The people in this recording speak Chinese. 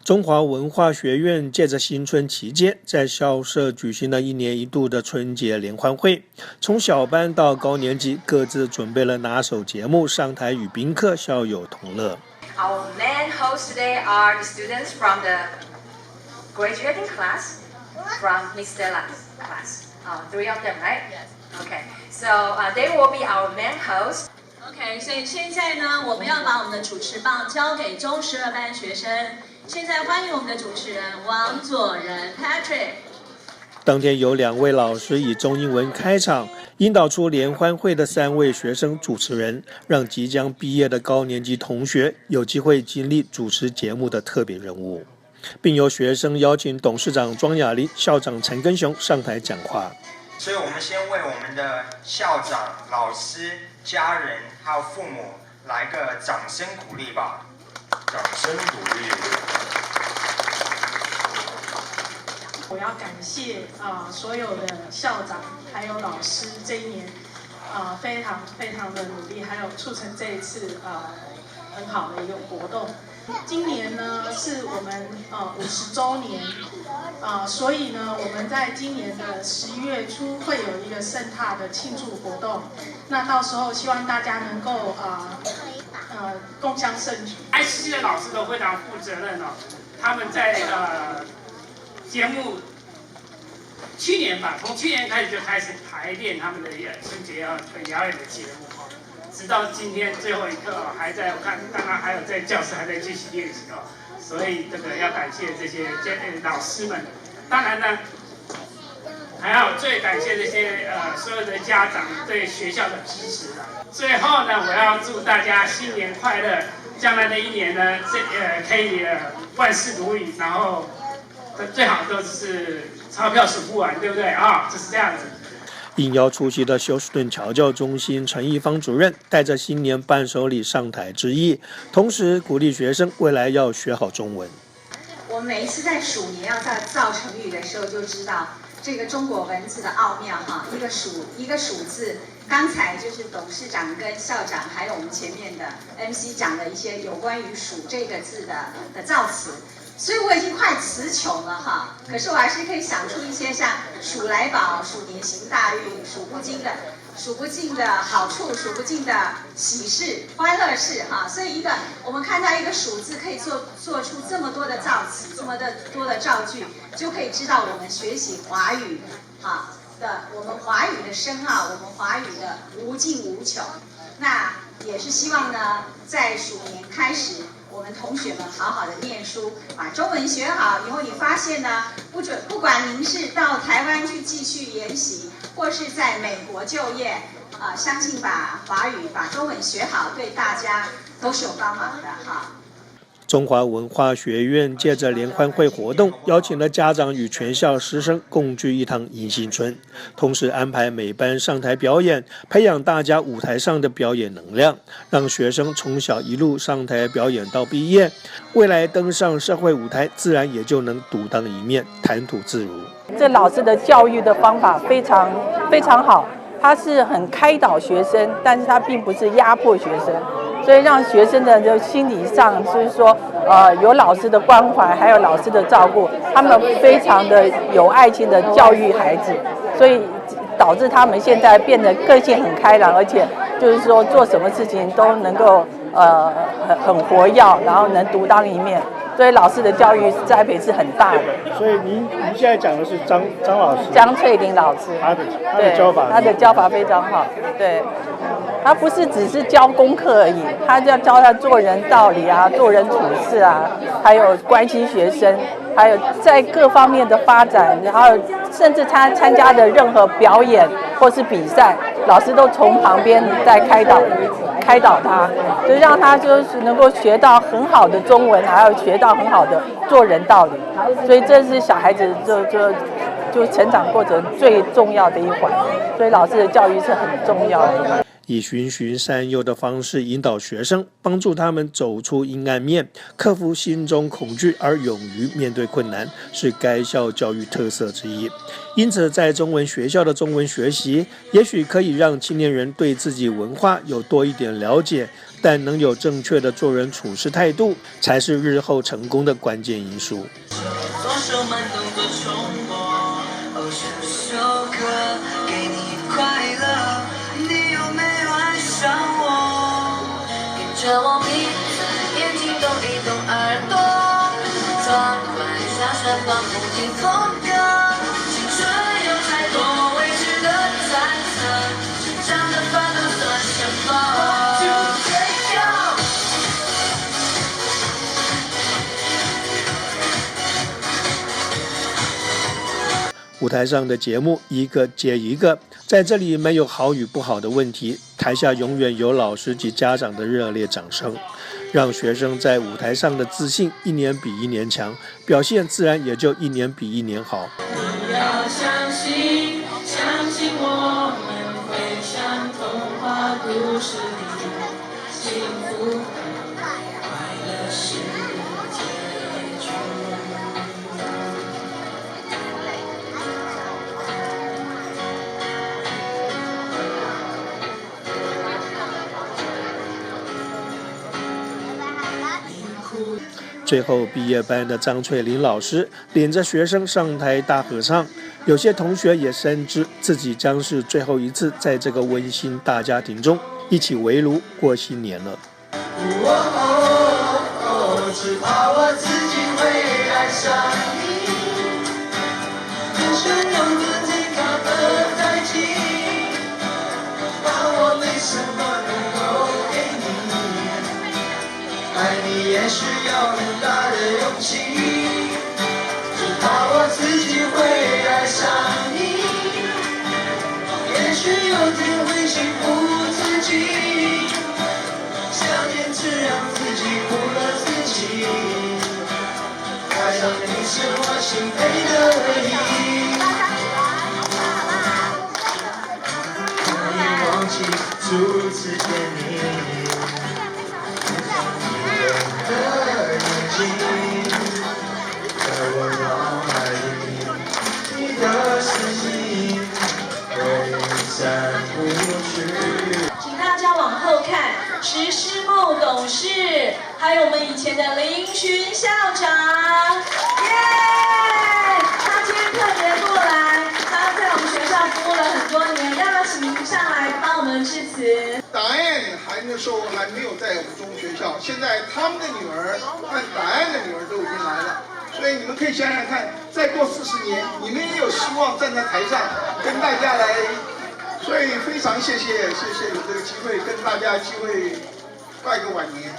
中华文化学院借着新春期间，在校舍举行了1年1度的春节联欢会。从小班到高年级，各自准备了拿手节目上台与宾客校友同乐。Our main hosts today are the students from the graduating class from Miss Stella's class. 3 of them, right? Yes. Okay. So they will be our main hosts. OK， 所以现在呢，我们要把我们的主持棒交给中12班学生。现在欢迎我们的主持人王佐仁 Patrick。当天有2位老师以中英文开场，引导出联欢会的3位学生主持人，让即将毕业的高年级同学有机会经历主持节目的特别任务，并由学生邀请董事长庄雅玲、校长陈根雄上台讲话。所以我们先为我们的校长、老师、家人还有父母来个掌声鼓励吧！掌声鼓励。我要感谢所有的校长还有老师这一年非常的努力，还有促成这一次很好的一个活动。今年呢是我们50周年所以呢我们在今年的11月初会有一个盛大的庆祝活动。那到时候希望大家能够共襄盛举。ICC 的老师都非常负责任哦，他们在节目去年吧，从去年开始就开始排练他们的春节表演的节目哦，直到今天最后一刻哦，还在我看，刚刚还有在教室还在继续练习哦，所以这个要感谢这些老师们，当然呢，还要最感谢这些所有的家长对学校的支持的。最后呢，我要祝大家新年快乐，将来的一年呢，可以万事如意，然后最好都是钞票数不完，对不对啊？就是这样子。应邀出席的休斯顿侨教中心陈一芳主任带着新年伴手礼上台致意，同时鼓励学生未来要学好中文。我们每一次在鼠年要在造成语的时候，就知道这个中国文字的奥妙哈，一个鼠字。刚才就是董事长跟校长，还有我们前面的 MC 讲的一些有关于鼠这个字的造词。所以我已经快词穷了哈，可是我还是可以想出一些像鼠来宝、鼠年行大运、数不尽的好处、数不尽的喜事、欢乐事哈。所以我们看到一个鼠字可以做出这么多的造词，这么多的造句，就可以知道我们学习华语我们华语的深奥，我们华语的无尽无穷。那也是希望呢，在鼠年开始，我们同学们好好的念书，把中文学好。以后你发现呢，不管您是到台湾去继续研习，或是在美国就业，相信把中文学好，对大家都是有帮忙的哈。中华文化学院借着联欢会活动，邀请了家长与全校师生共聚一堂迎新春，同时安排每班上台表演，培养大家舞台上的表演能量，让学生从小一路上台表演到毕业，未来登上社会舞台，自然也就能独当一面，谈吐自如。这老师的教育的方法非常好，他是很开导学生，但是他并不是压迫学生。所以让学生的就心理上，就是说，有老师的关怀，还有老师的照顾，他们非常的有爱心的教育孩子，所以导致他们现在变得个性很开朗，而且就是说做什么事情都能够很活跃，然后能独当一面。所以老师的教育栽培是很大的。所以您现在讲的是张老师，张翠玲老师，他的教法，他的教法非常好，对。他不是只是教功课而已，他就要教他做人道理啊，做人处事啊，还有关心学生，还有在各方面的发展，然后甚至他参加的任何表演或是比赛，老师都从旁边在开导他，就让他就是能够学到很好的中文，还要学到很好的做人道理。所以这是小孩子就成长过程最重要的一环，所以老师的教育是很重要的。以循循善诱的方式引导学生，帮助他们走出阴暗面，克服心中恐惧而勇于面对困难，是该校教育特色之一。因此，在中文学校的中文学习，也许可以让青年人对自己文化有多一点了解，但能有正确的做人处事态度，才是日后成功的关键因素。左手慢动作重播，这首歌给你快乐，你有没有爱上我？跟着我闭着眼睛动一动耳朵，窗外下闪光不停风歌，青春有太多未知的猜测，成长的烦恼算什么？舞台上的节目一个接一个，在这里没有好与不好的问题，台下永远有老师及家长的热烈掌声，让学生在舞台上的自信一年比一年强，表现自然也就一年比一年好。你要相信，相信我们会像童话故事里幸福快乐是结局。最后，毕业班的张翠玲老师领着学生上台大合唱，有些同学也深知自己将是最后一次在这个温馨大家庭中一起围炉过新年了。只怕我自己会爱上你，人生用自己搞得太紧，怕我没什么能够给你，爱你也需要很大的勇气，只怕我自己会爱上你，也许有天会幸福自己，想坚持让自己苦了自己，爱上你是我心配的唯一，可以忘记初次见你，你的眼睛在我脑海里，你的身影挥散不去。请大家往后看，石狮木董事，还有我们以前的林勋校长，耶！他今天特别过来，他在我们学校服务了很多年，要不要请您上来帮我们致辞？答案那时候还没有在我们中学校，现在他们的女儿和答案的女儿都已经来了，所以你们可以想想看，再过40年，你们也有希望站在台上跟大家来。所以非常谢谢有这个机会跟大家拜个晚年。